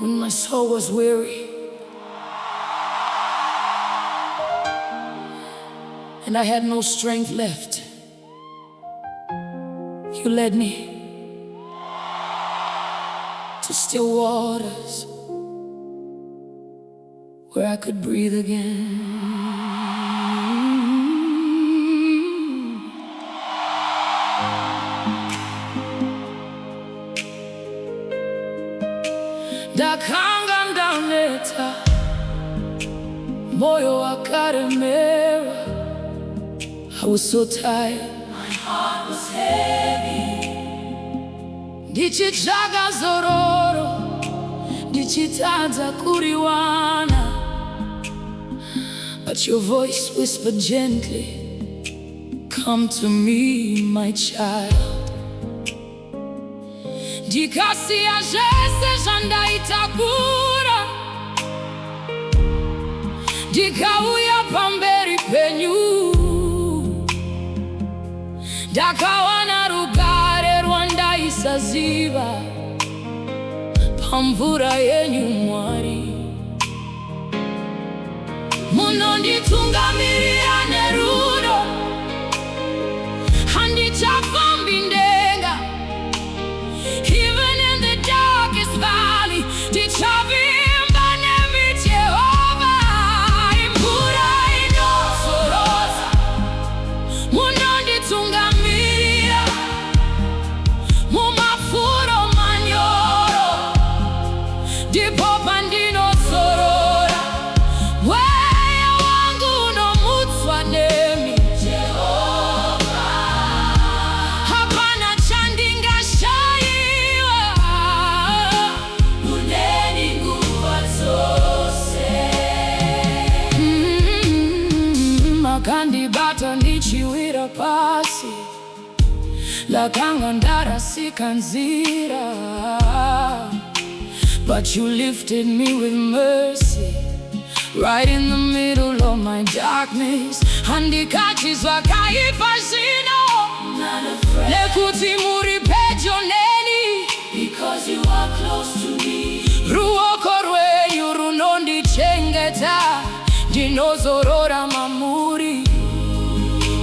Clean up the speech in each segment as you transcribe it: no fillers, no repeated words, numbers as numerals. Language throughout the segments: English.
when my soul was weary and I had no strength left. You led me to still waters where I could breathe again. Ndakangandaneta moyo wakaremera. I was so tired, my heart was heavy. Ndichijaga zororo, ndichitadza kuriwana. But your voice whispered gently, come to me, my child. Ndikasiya zvese zvandaitakura, ndikauya pamberi penyu. Ndakawana rugare rwandaisaziva pamvura yenyu Mwari. Munonditungamirira nerudo, handichafambi ndenga. Even in the darkest valley, ndichavimba nemi Jehova. Imvura inosorosa, munonditungamirira Pamafuro Manyoro, ndipo pandinosorora. Mweya wangu unomutswa nemi Jehova. Hapana chandingashayiwa, muneni nguva dzose. Makandibata ndichiwira pasi, lakanga ndarasika nzira. But you lifted me with mercy, right in the middle of my darkness. Handikachizwa kaipa zvino, nekuti muri pedyo neni, because you are close to me. Ruoko rwenyu runondichengeta, ndinozorora mamuri.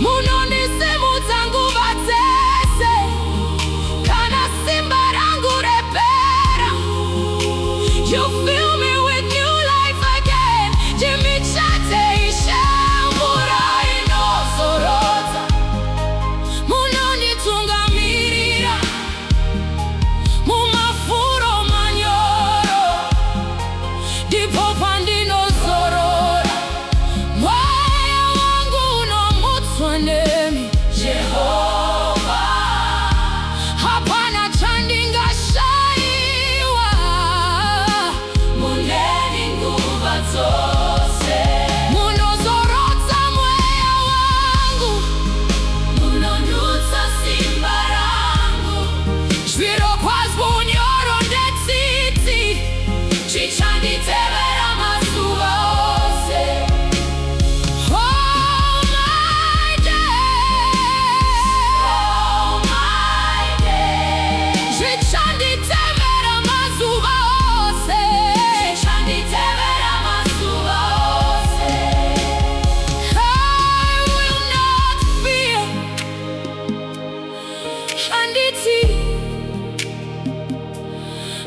Munondisimudza nguva dzese, kana simba rangu repera. You fill me with new life again. Ndimichateisha mvura inozorodza. Munonditungamirira Pamafuro Manyoro, ndipo pandinozorora. Mweya wangu unomutswa nemi Jehova. Hapana chandingashayiwa, muneni nguva dzose. Munozorodza mweya wangu, munondutsa simba rangu. Zvirokwazvo unyoro ndetsitsi, zvichanditevera mazuva ose. All my days, zvichanditevera mazuva ose. I will not fear, handiti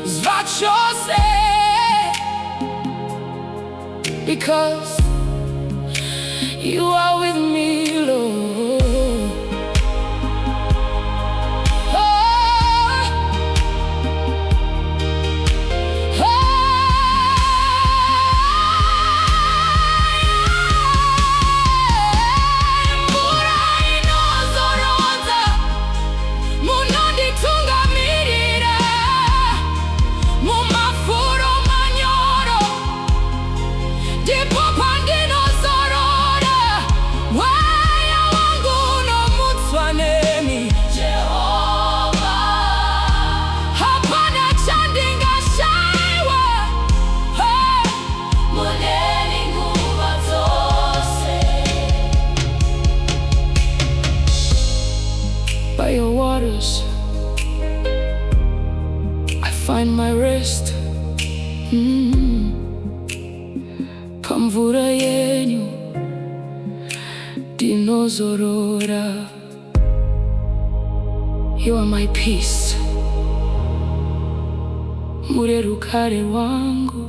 zvachose, because you are with me, Lord. Oh, oh, mvura inozorodza, munonditungamirira Pamafuro Manyoro, ndipo pandinozorora. Mweya wangu unomutswa nemi Jehova. Hapana chandingashayiwa, muneni nguva dzose. By your waters I find my rest. Pamvura yenyu dinozorora. You are my peace, murerukare wangu.